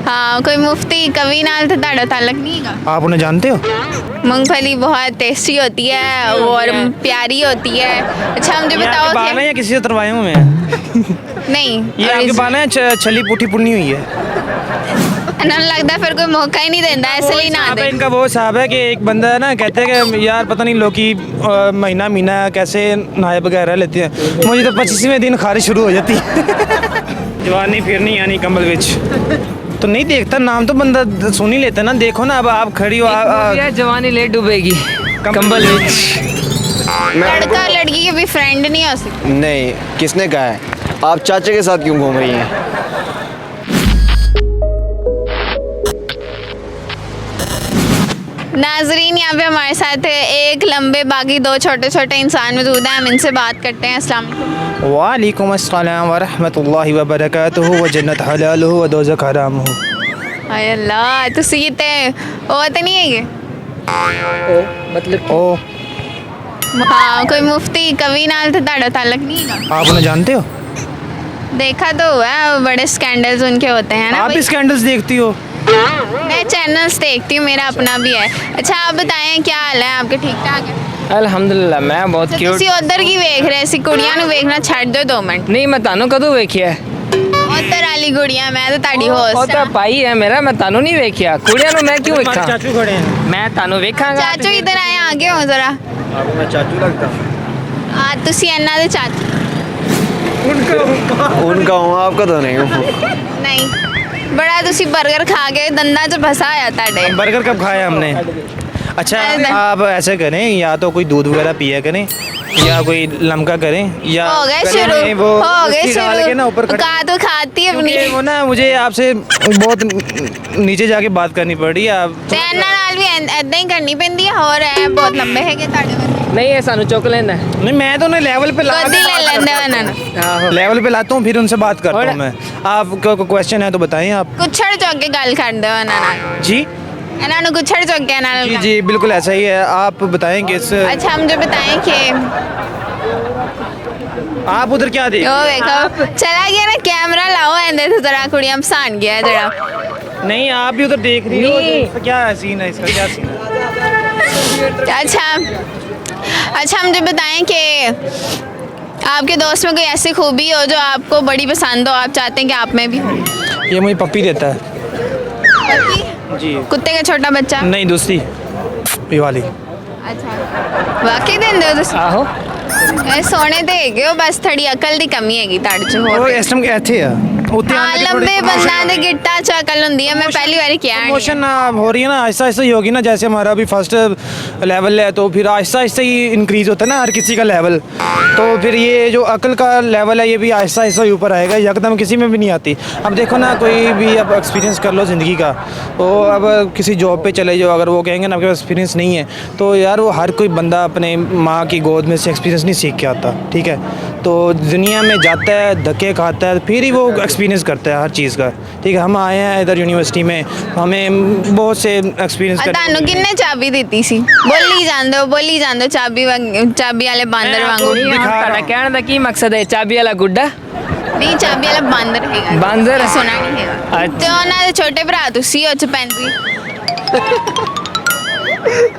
हाँ कोई मुफ्ती कवि नाल तो ताड़ा ताल्लुक नहीं है। आप उन्हें जानते हो? मूंगफली बहुत टेस्टी होती है और प्यारी होती है। अच्छा मुझे बताओ बाल हैं या किसी से तरवाए हुए हैं? नहीं ये आपके बाल हैं छली पुठी पुन्नी हुई है? ना लगता फिर कोई मौका ही नहीं देता इसलिए ना दे। इनका वो साहब है कि एक बंदा है ना, कहते हैं कि यार पता नहीं लोग की महीना महीना कैसे नहाए बगैर रह लेते हैं, मुझे तो 25वें दिन खारिश शुरू हो जाती है। जवानी फिर नहीं आनी कंबल विच तो नहीं देखता, नाम तो बंदा सुन ही लेता ना। देखो ना अब आप खड़ी हो, जवानी ले डूबेगी कंबल विच। लड़का लड़की के भी फ्रेंड नहीं हो सकते। नहीं, किसने कहा है? आप चाचा के साथ क्यों घूम रही हैं? नाजरीन यहाँ पे हमारे साथ एक लंबे बाकी दो छोटे छोटे इंसान मौजूद हैं, हम इनसे बात करते हैं। अस्सलाम वालेकुम। वालेकुम अस्सलाम व रहमतुल्लाहि व बरकातुहू व जन्नत हलालुहू व दोज़ख हरामुहू। हाय अल्लाह तो सीते वो तो नहीं है ये? मतलब ओ हाँ कोई मुफ्ती कवि नाल तो ताड़ा ताल्लुक नहीं है। आप उन्हें जानते हो? देखा तो हुआ है, बड़े स्कैंडल्स उनके होते हैं ना। आप भी स्कैंडल्स देखती हो? मैं चैनल्स देखती हूँ, मेरा अपना भी है। अच्छा आप बताएं क्या हाल है आपके, ठीक ठाक है? अल्हम्दुलिल्लाह मैं बहुत तो क्यूट। ਤੁਸੀਂ उधर की वेख रहे सी कुड़ियां ਨੂੰ ਵੇਖਣਾ ਛੱਡ ਦਿਓ 2 ਮਿੰਟ। नहीं मैं तानू कदों वेखिया? उधर वाली कुड़ियां मैं तो ਤੁਹਾਡੀ ਉਹ होस्ट ਤਾਂ ਭਾਈ ਹੈ ਮੇਰਾ, ਮੈਂ ਤਾनू नहीं वेखिया। कुड़ियां ਨੂੰ मैं क्यों वेखा? चाचू खड़े हैं। मैं तानू वेखांगा। चाचू इधर आए, आगे हो जरा। आपको मैं चाचू लगता हूँ? ਆ ਤੁਸੀਂ ਇਹਨਾਂ ਦੇ ਚਾਚੂ उनका हूँ, आपका तो नहीं हूँ। ਨਹੀਂ बड़ा ਤੁਸੀਂ 버ਗਰ ਖਾ ਕੇ ਦੰਦਾਂ 'ਚ ਫਸਾ ਆਇਆ ਤੁਹਾਡੇ। बर्गर कब खाया हमने? अच्छा आप ऐसे करें, या तो कोई दूध वगैरह पिया करें या कोई लमका करें या हो गए गले शुरू, में वो हो गए लस्सी डाल के ना ऊपर शुरू। का तो खाती अपनी क्योंकि वो ना मुझे आपसे बहुत नीचे जाके बात करनी पड़ रही है। आप ਤੇ ਇਹਨਾਂ ਨਾਲ ਵੀ ਐਦਾਂ ਹੀ ਕਰਨੀ ਪੈਂਦੀ ਹੈ। ਹੋਰ ਐ ਬਹੁਤ ਲੰਬੇ ਹੈਗੇ ਤੁਹਾਡੇ ਵਾਲੇ। नहीं है सानू चुक लेना। नहीं, मैं तो उन्हें लेवल पे ला ਗੋਦੀ ਲੈ ਲੈਂਦੇ ਹੋ ਇਹਨਾਂ ਨੂੰ। आहो लेवल पे लाता हूँ, फिर उनसे बात करता हूँ मैं। आपको कोई क्वेश्चन है तो बताएं आप। ਕੁੱਛੜ ਚੁੱਕ ਕੇ ਗੱਲ ਕਰਦੇ ਹੋ ਇਹਨਾਂ ਨਾਲ। जी ਇਹਨਾਂ ਨੂੰ ਕੁੱਛੜ ਚੁੱਕ ਕੇ ਇਹਨਾਂ ਨਾਲ जी ਗੱਲ। जी बिल्कुल ऐसा ही है। आप बताएं कि इस अच्छा मुझे बताएं कि आप उधर क्या देख? ਉਹ ਵੇਖੋ ਚਲਾ ਗਿਆ ਨਾ ਕੈਮਰਾ ਲਾਓ ਇਹਦੇ ਤੇ ਜ਼ਰਾ ਕੁੜੀਆਂ ਪਸੰਦ ਗਿਆ ਜਰਾ। नहीं, आप भी उधर देख रही हो नहीं। तो इसका क्या सीन है, इसका क्या सीन है? अच्छा मुझे बताएं कि आपके दोस्त में कोई ऐसी खूबी हो जो आपको बड़ी पसंद हो, आप चाहते हैं कि आप में भी हो? ये मुझे पप्पी देता है। पति? जी कुत्ते का छोटा बच्चा? नहीं, दूसरी ये वाली। अच्छा वाकई देंदे हो तुसीं? आहो ਇਹ ਸੋਹਣੇ ਤੇ ਹੈਗੇ ਹੋ, ਬਸ ਥੋੜੀ ਅਕਲ ਦੀ ਕਮੀ ਹੈਗੀ ਤੁਹਾਡੇ ਚ ਹੋਰ। वो इस टाइम ਇੱਥੇ ਆ ਉੱਤੇ ਹਾਂ ਆने की ਲੰਬੇ थोड़ी- ਬੰਦਾਂ ਦੇ ਗਿੱਟਾਂ ਚ ਅਕਲ ਹੁੰਦੀ ਹੈ, ਮੈਂ ਪਹਿਲੀ ਵਾਰੀ ਕਿਹਾ ਨਹੀਂ। प्रमोशन हो रही है ना, आहिस्ता आहिस्ता ही होगी ना। जैसे हमारा अभी फर्स्ट लेवल है तो फिर आहिस्ता आहिस्ता ही इंक्रीज़ होता है ना हर किसी का लेवल। तो फिर ये जो अकल का लेवल है ये भी आहिस्ता आहिस्ता ही ऊपर आएगा, यकदम किसी में भी नहीं आती। अब देखो ना, कोई भी अब एक्सपीरियंस कर लो ज़िंदगी का, तो अब किसी जॉब पे चले जाओ, अगर वो कहेंगे ना आपके पास एक्सपीरियंस नहीं है, तो यार वो हर कोई बंदा अपने माँ की गोद में से एक्सपीरियंस नहीं सीख के आता, ठीक है? तो दुनिया में जाता है, धक्के खाता है, फिर ही वो एक्सपीरियंस करता है हर चीज़ का, ठीक है? हम आए हैं इधर यूनिवर्सिटी में, हमें बहुत से एक्सपीरियंस ਤੁਹਾਨੂੰ ਕਿੰਨੇ ਚਾਬੀ ਦਿੱਤੀ ਸੀ? ਬੋਲੀ ਜਾਂਦੇ ਹੋ ਚਾਬੀ ਚਾਬੀ ਵਾਲੇ ਬਾਂਦਰ ਵਾਂਗੂ। ਤੁਹਾਡਾ ਕਹਿਣ ਦਾ ਕੀ ਮਕਸਦ ਹੈ? ਚਾਬੀ ਵਾਲਾ ਗੁੱਡਾ? ਨਹੀਂ ਚਾਬੀ ਵਾਲਾ ਬਾਂਦਰ ਹੈਗਾ। ਬਾਂਦਰ? ਮੈਂ ਸੁਣਾ ਨਹੀਂ ਹੈਗਾ। ਅੱਛਾ। ਤੇ ਉਹਨਾਂ ਦੇ ਛੋਟੇ ਭਰਾ ਤੁਸੀਂ ਉਹ ਚ ਪੈਂਦੀ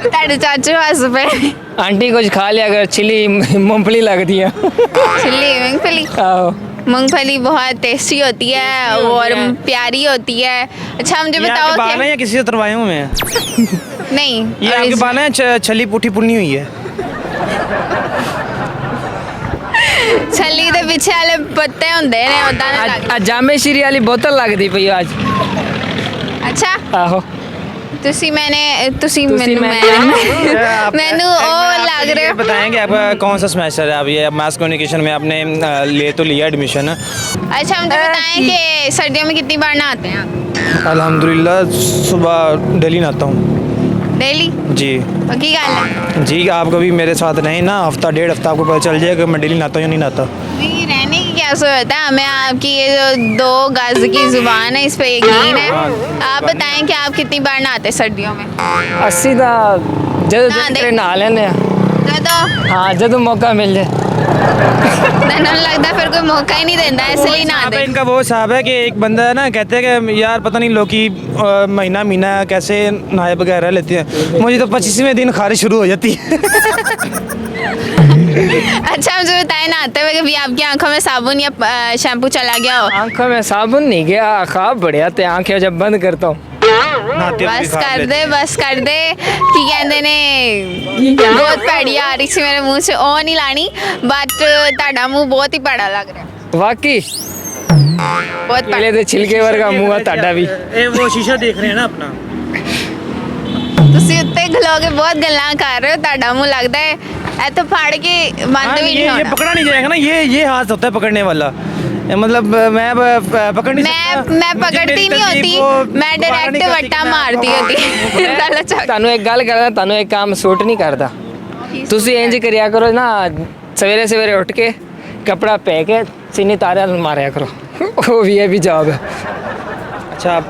ਤੁਹਾਡੇ ਚਾਚੂ ਹੱਸ ਪਏ। आंटी कुछ खा लिया अगर छिली मूंगफली लगती है। छिल्ली मूंगफली? आहो मूंगफली बहुत टेस्टी होती है और प्यारी होती है। अच्छा मुझे ये बताओ आपके बाल हैं कि या किसी से तरवाए हुए हैं? नहीं ये आपके बाल हैं छली पुठी पुन्नी हुई है? छली ਦੇ ਪਿੱਛੇ ਵਾਲੇ ਪੱਤੇ ਹੁੰਦੇ ਨੇ ਉਦਾਂ ਦੇ ਲੱਗ। आज जामे श्री वाली बोतल लगती पई आज। ਅੱਛਾ आहो ਤੁਸੀਂ ਮੈਨੂੰ ਤੁਸੀਂ ਮੈਨੂੰ ਮੈਨੂੰ ਉਹ ਲੱਗ ये ਰਿਹਾ। बताएं कि आपका कौन सा सेमेस्टर है? अब ये मास कम्युनिकेशन में आपने ले तो लिया एडमिशन। अच्छा मुझे बताएं कि सर्दियों में कितनी बार नहाते हैं आप? अल्हम्दुलिल्लाह सुबह डेली नहाता हूँ डेली? जी। पक्की गल है? जी आप कभी मेरे साथ रहें ना, हफ्ता डेढ़ हफ्ता आपको पता चल जाएगा मैं डेली नहाता हूँ या नहीं नहाता। नहीं रहने की क्या जरूरत है, हमें आपकी ये जो 2 गज की जुबान है इस पे यकीन है। आप बताएं कि आप कितनी बार नहाते सर्दियों में? 80 ਦਾ ਜਦੋਂ ਨਹਾ ਦੇ। ਜਿਹੜੇ ਨਹਾ ਲੈਂਦੇ ਆ। तो ਹਾਂ ਜਦੋਂ ਮੌਕਾ ਮਿਲ ਜਾਏ। मैंने लगता फिर कोई मौका ही नहीं देता इसलिए ना साहब है, दे। इनका वो साहब है कि एक बंदा है ना, कहते हैं कि यार पता नहीं लोग की महीना कैसे नायब वगैरह लेते हैं, मुझे तो 25वें दिन खारिश शुरू हो जाती है। अच्छा मुझे बताएं, नहाते हुए कभी आपकी आंखों में साबुन या शैम्पू चला गया हो? आंखों में साबुन नहीं गया, ख्वाब बढ़िया थे, आंखें जब बंद करता हूँ नहाते हुए भी बस खाब कर लेते दे हैं। बस कर दे कि कहते ने बहुत भैड़ी आ रही थी मेरे मुंह से, ओ नहीं लानी, बट ਤੁਹਾਡਾ मुंह बहुत ही भैड़ा लग रहा है, वाकई बहुत केले भैड़ा। ਦੇ छिलके वर्गा मुंह है ਤੁਹਾਡਾ भी। ये वो शीशा देख रहे हैं ना अपना। ਤੁਸੀਂ ਉੱਤੇ ਖਲੋ ਕੇ ਬਹੁਤ ਗੱਲਾਂ ਕਰ ਰਹੇ ਹੋ, ਤੁਹਾਡਾ ਮੂੰਹ ਲੱਗਦਾ ਹੈ ਇੱਥੇ ਫੜ ਕੇ ਬੰਦ हाँ, भी नहीं ये होना। पकड़ा नहीं जाएगा ना, ये हाथ होता है पकड़ने वाला। मतलब मैं पकड़ नहीं सकता। मैं मुझे पकड़ती मेरी नहीं होती, तरकीब वो मैं दोबारा डायरेक्ट नहीं करती वट्टा कि मैं मारती आपको होती। चलो चल। ਤੁਹਾਨੂੰ ਇੱਕ ਗੱਲ ਕਰਦਾ, ਤੁਹਾਨੂੰ ਇੱਕ ਕੰਮ ਸੂਟ ਨਹੀਂ ਕਰਦਾ। ਤੁਸੀਂ ਇੰਜ ਕਰਿਆ ਕਰੋ ਨਾ, ਸਵੇਰੇ ਸਵੇਰੇ ਉੱਠ ਕੇ ਕਪੜਾ ਪੈ ਕੇ ਸੀਨੇ ਤਾਰਿਆਂ ਨੂੰ ਮਾਰਿਆ ਕਰੋ, ਉਹ ਵੀ ਇਹ ਵੀ ਜਵਾਬ ਹੈ। अच्छा आप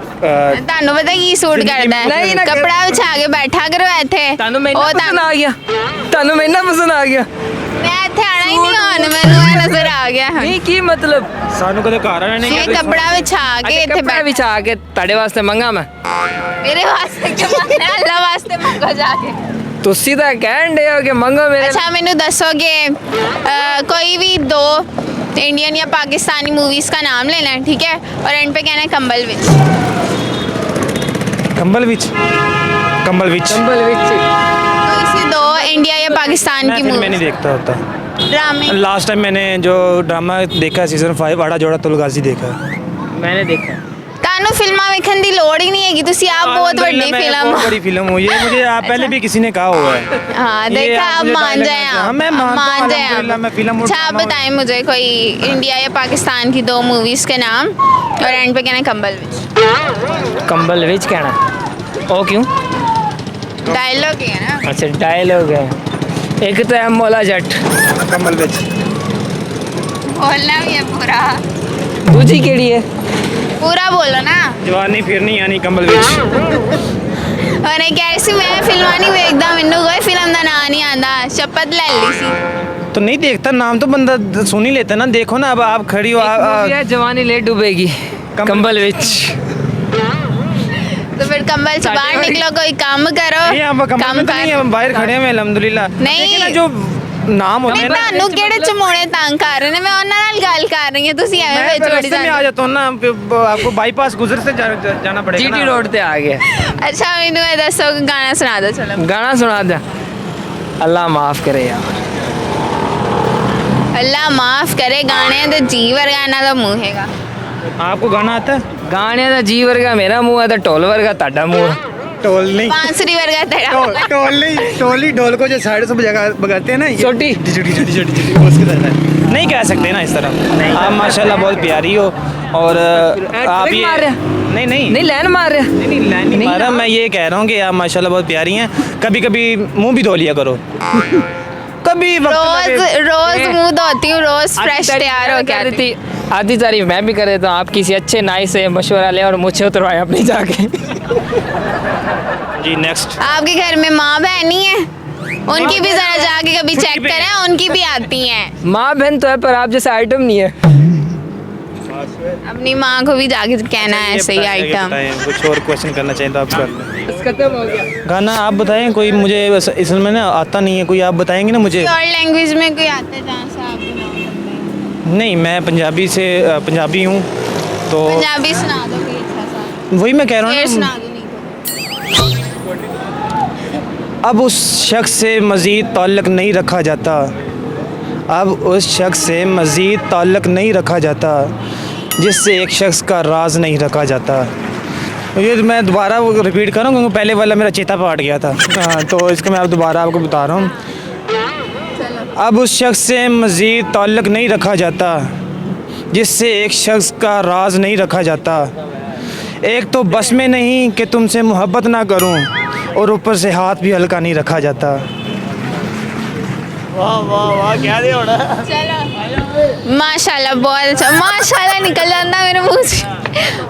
ਤੁਹਾਨੂੰ ਪਤਾ ਕੀ ਸੂਟ ਕਰਦਾ ਨਹੀਂ ਹੈ, ਨਾ ਕਰ- ਕਪੜਾ ਵਿਛਾ ਕੇ ਬੈਠਾ ਕਰੋ ਇੱਥੇ। ਤੁਹਾਨੂੰ ਮੈਨੂੰ ਉਹ ਪਸੰਦ ਆ ਗਿਆ, ਤੁਹਾਨੂੰ ਮੈਨੂੰ ਪਸੰਦ ਆ ਗਿਆ। ਮੈਂ ਇੱਥੇ ਆਣਾ ਹੀ ਨਹੀਂ, ਹੁਣ ਮੈਨੂੰ ਇਹ ਨਜ਼ਰ ਆ ਗਿਆ ਹੁਣ। ਨਹੀਂ ਕੀ ਮਤਲਬ, सानू कदे घर आने नहीं ਇਹ ਕਪੜਾ ਵਿਛਾ ਕੇ ਇੱਥੇ ਕੱਪੜਾ ਬੈਠ, ਵਿਛਾ ਕੇ ਤੁਹਾਡੇ ਵਾਸਤੇ ਮੰਗਾ ਮੈਂ। ਮੇਰੇ ਵਾਸਤੇ ਕਿ ਮੰਗਣਾ, ਅੱਲਾ ਵਾਸਤੇ ਮੰਗੋ ਜਾ ਕੇ। ਤੁਸੀਂ ਤਾਂ ਕਹਿਣ ਦੇ ਹੋ ਕਿ ਮੰਗੋ ਮੇਰੇ। अच्छा मैंने दसोगे कोई भी दो इंडियन या पाकिस्तानी मूवीज का नाम लेना है, ठीक है, और एंड पे कहना है कंबल विच। कंबल विच ਕੰਬਲ ਵਿੱਚ कोई सी दो इंडिया या पाकिस्तान मैं की फिल्में नहीं मूवी देखता होता। ड्रामे। लास्ट टाइम मैंने जो ड्रामा देखा सीजन 5 आड़ा जोड़ा तुलगाजी देखा। मैंने देखा। ਤੁਹਾਨੂੰ ਫਿਲਮਾਂ ਵੇਖਣ ਦੀ ਲੋੜ ਹੀ ਨਹੀਂ ਹੈਗੀ, ਤੁਸੀਂ ਆਪ बहुत बड़ी मैं फिल्म। बहुत बड़ी फिल्म हुई है, मुझे आप पहले भी किसी ने कहा हुआ है। हाँ ये देखा, आप आप मुझे मान dialogue जाए में- हाँ, आप, मैं मानता हूँ, मान जाए अल्हम्दुलिल्लाह, मैं फिल्म आप। और अच्छा आप ड्रामा- बताएं मुझे कोई इंडिया या पाकिस्तान की दो मूवीज के नाम और एंड पे कहना है कंबल विच। ਕੰਬਲ ਵਿੱਚ ਕਹਿਣਾ, ਉਹ ਕਿਉਂ? डायलॉग ही है ना। अच्छा डायलॉग है, एक तो है मौला जट, कंबल विच बोलना भी है पूरा, दूजी केड़ी है? पूरा बोलो ना। जवानी फिरनी यानी कंबल विच। और एक ऐसी मैं फिल्म नहीं देखता, मैनू कोई फिल्म का नाम नहीं आता, शपथ ले ली सी। तो नहीं देखता, नाम तो बंदा सुन ही लेता ना। देखो ना, अब आप खड़ी हो एक मूवी है जवानी ले डूबेगी, कंबल विच। तो फिर कंबल से बाहर निकलो, कोई काम करो। नहीं हम कंबल में तो नहीं, हम बाहर खड़े हैं अल्हम्दुलिल्लाह। नहीं। लेकिन ना जो नाम होते हैं ना, ਤੁਹਾਨੂੰ ਕਿਹੜੇ ਚਮੋੜੇ ਤੰਗ ਕਰ ਰਹੇ ਨੇ, ਮੈਂ ਉਹਨਾਂ ਨਾਲ ਗੱਲ ਕਰ ਰਹੀ ਹਾਂ, ਤੁਸੀਂ ਐਵੇਂ मैं ਵਿੱਚ फिर ਵੜੀ रास्ते में आ ਜਾਂਦੇ। जाता हूँ ना, आपको बाईपास गुजर से जाना पड़ेगा जीटी ना। रोड पे आ गया। ਅੱਛਾ ਮੈਨੂੰ ਇਹ ਦੱਸੋ ਕਿ ਗਾਣਾ ਸੁਣਾ ਦਿਓ ਚਲੋ। गाना सुना दे, अल्लाह माफ करे यार। ਅੱਲਾ ਮਾਫ ਕਰੇ, ਗਾਣੇ ਦੇ ਜੀ ਵਰਗਾ ਇਹਨਾਂ ਦਾ ਮੂੰਹ ਹੈਗਾ। आपको गाना आता है? गाने का जी वर्गा मेरा मुंह है, तो ढोल वर्गा ਤੁਹਾਡਾ ਮੂੰਹ है। टोल नहीं, ਬਾਂਸुरी ਵਰਗਾ ਤੇਰਾ ਮੂੰਹ ਹੈ। टोल नहीं, टोल ही ढोल को जो साइड से बजाते हैं ना, ये छोटी। उसके तरह है। नहीं कह सकते ना इस तरह। आप माशाल्लाह बहुत प्यारी हो और आप ये मार रहे? नहीं नहीं नहीं लैन मार रहा। नहीं लाइन नहीं मारा, मैं ये कह रहा हूँ कि आप माशाल्लाह बहुत प्यारी हैं। कभी कभी मुंह भी धो लिया करो। कभी वक्त रोज लगे- रोज मुंह धोती हूँ, रोज फ्रेश तैयार हो क्या रही थी, आधी तारीफ मैं भी कर देता हूँ। आप किसी अच्छे नाई से मशवरा लें और मुझे उतरवाएं अपनी जाके। जी नेक्स्ट। आपके घर में माँ बहन नहीं है, उनकी भी जरा जाके कभी छुट्टी चेक पे करें, उनकी भी आती हैं। माँ बहन तो है पर आप जैसा आइटम नहीं है। अपनी माँ को भी जाके कहना है ऐसे ही ये आइटम। बताएं, कुछ और क्वेश्चन करना चाहिए तो आप कर लें। खत्म हो गया। गाना आप बताएं कोई, मुझे बस इसमें ना आता नहीं है कोई, आप बताएंगे ना मुझे। और लैंग्वेज में कोई आता है जहाँ से आप बना सकते हैं? नहीं मैं पंजाबी से पंजाबी हूँ तो पंजाबी सुना दो कोई अच्छा सा, वही मैं कह रहा शेर हूँ सुना ना। दो नहीं तो। अब उस शख्स से मज़ीद ताल्लुक़ नहीं रखा जाता, अब उस शख्स से मज़ीद ताल्लुक़ नहीं रखा जाता जिससे एक शख्स का राज नहीं रखा जाता। ये मैं दोबारा वो रिपीट कर रहा हूँ क्योंकि पहले वाला मेरा चेता पाट गया था। हाँ, तो इसका मैं अब दोबारा आपको बता रहा हूँ। अब उस शख्स से मज़ीद ताल्लुक़ नहीं रखा जाता जिससे एक शख्स का राज नहीं रखा जाता। एक तो बस में नहीं कि तुमसे मोहब्बत ना करूं और ऊपर से हाथ भी हल्का नहीं रखा जाता। वाह वाह वाह क्या दे होना चलो माशाल्लाह बहुत अच्छा, माशाल्लाह निकल जाता मेरे मुंह से।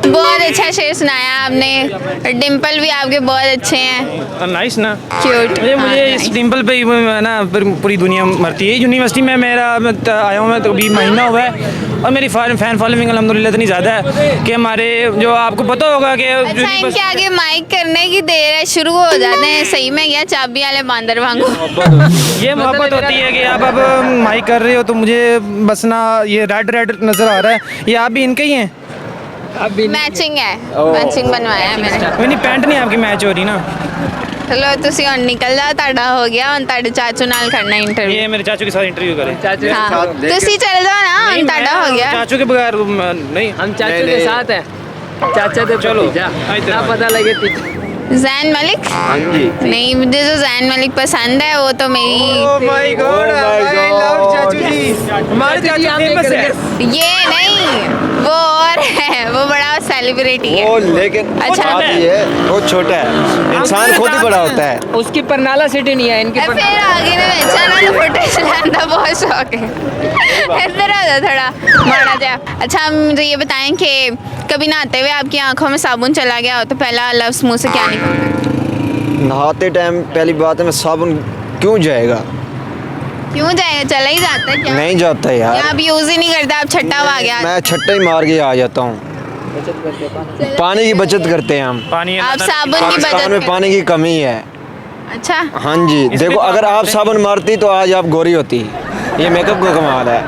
बहुत अच्छा शेर सुनाया आपने, डिम्पल भी आपके बहुत अच्छे हैं, नाइस ना। क्यूट। मुझे इस डिम्पल पे ही ना पूरी दुनिया मरती है। यूनिवर्सिटी में मेरा आया हूँ मैं तो अभी महीना हुआ है, और मेरी फ़ैन फॉलोइंग अल्हम्दुलिल्लाह इतनी ज़्यादा है कि हमारे जो आपको पता होगा कि अच्छा इनके आगे माइक करने की देर है, शुरू हो जाते हैं। सही में क्या चाबी वाले बांदर वांगू। ये मोहब्बत होती है कि आप अब माइक कर रहे हो तो मुझे बस ना ये रेड नज़र आ रहा है। ये आप भी इनके ही हैं? अभी मैचिंग है, मैचिंग बनवाया है मैंने। नहीं पैंट नहीं आपकी मैच हो रही ना। चलो ਤੁਸੀਂ ਹੁਣ ਨਿਕਲ ਜਾ, ਤੁਹਾਡਾ ਹੋ ਗਿਆ, ਹੁਣ ਤੁਹਾਡੇ ਚਾਚੂ ਨਾਲ ਕਰਨਾ ਇੰਟਰਵਿਊ। ये मेरे चाचू के साथ इंटरव्यू करें। चाचू हाँ ਤੁਸੀਂ चल जाओ ना, नहीं, ਹੁਣ ਤੁਹਾਡਾ मैं हो गया। चाचू के बगैर नहीं। हम चाचू के साथ हैं, चाचा तो चलो, भतीजा, आइए ना तो। पता लगे जैन मलिक? हाँ जी नहीं, मुझे जो जैन मलिक पसंद है वो तो मेरी माय गॉड, आई लव चाचू जी। हमारे चाचू फेमस है। ये नहीं, वो और है, वो बड़ा सेलिब्रिटी है। वो लेकिन अच्छा। बात ये है वो छोटा है, इंसान खुद ही बड़ा होता है। उसकी परनाला सिटी नहीं है, इनकी फिर आगे ने बेचा ना फोटो चलाने का बहुत शौक है। इधर आ जाओ थोड़ा माड़ा जा। अच्छा मुझे ये बताएं कि कभी नहाते हुए आपकी आंखों में साबुन चला गया हो तो पहला लफ्ज़ मुंह से क्या निकलता? नहाते टाइम पहली बात है मैं साबुन क्यों जाएगा, क्यों जाएगा, चला ही जाता है क्या? नहीं जाता या यार, आप यूज़ ही नहीं करते, आप छट्टा आ गया। मैं छट्टा ही मार के आ जाता हूँ। पानी की बचत करते हैं हम, पानी आप साबुन की पाकिस्तान बचत में करते- पानी की कमी है। अच्छा हाँ जी इसमें देखो तो अगर आप आप करते साबुन मारती तो आज आप गोरी होती। ये मेकअप का कमाल है।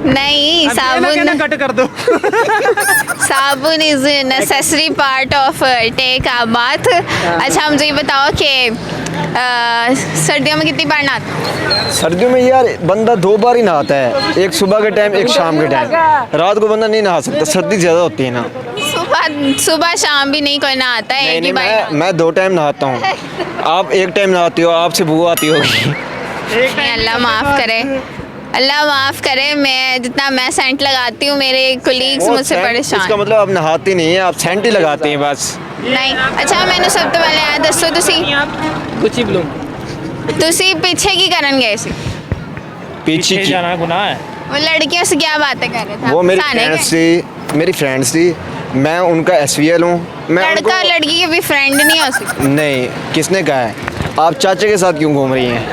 नहीं, साबुन कट कर दो। साबुन is necessary part of take a bath. अच्छा मुझे ये बताओ कि सर्दियों में कितनी बार नहाते हो? सर्दियों में यार बंदा 2 बार ही नहाता है, एक सुबह के टाइम एक शाम के टाइम। रात को बंदा नहीं नहा सकता, सर्दी ज़्यादा होती है ना। सुबह शाम भी नहीं कोई नहाता है, एक ही बार। मैं 2 टाइम नहाता हूँ, आप एक टाइम नहाती हो, आपसे बू आती होगी। नहीं, अल्लाह माफ़ करे, अल्लाह माफ़ करे। मैं जितना मैं सेंट लगाती हूँ मेरे कुलीग्स वो मुझसे सेंट, परेशान। इसका मतलब आप नहाती नहीं है, आप सेंट ही लगाती हैं बस। नहीं अच्छा मैंने सब तो पहले याद दसो कुछ ही ब्लूम तुसी पीछे की करन गए सी? पीछे की जाना गुनाह है। वो लड़कियों से क्या बातें कर रहे थे? वो मेरी हंसाने फ्रेंड्स गए? थी, मेरी फ्रेंड्स थी, मैं उनका SVL हूँ। मैं लड़का उनको- लड़की के भी फ्रेंड नहीं हो सकते। नहीं, किसने कहा है? आप चाचा के साथ क्यों घूम रही हैं?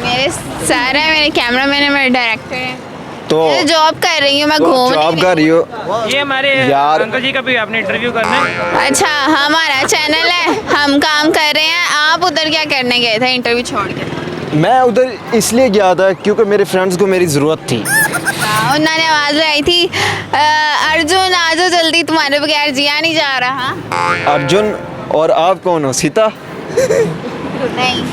मेरे सर है, मेरे कैमरा मैन है, मेरे डायरेक्टर है, तो जॉब कर रही हूँ मैं, घूम जॉब नहीं कर रही हो ये हमारे यार। अंकल जी का भी आपने इंटरव्यू करना है। रही। अच्छा हमारा चैनल है, हम काम कर रहे हैं, आप उधर क्या करने गए थे इंटरव्यू छोड़ के? मैं उधर इसलिए गया था क्योंकि मेरे फ्रेंड्स को मेरी ज़रूरत थी। उन्होंने आवाज़ लगाई थी अर्जुन आ जाओ जल्दी, तुम्हारे बगैर जिया नहीं जा रहा। अर्जुन और आप कौन हो? सीता? नहीं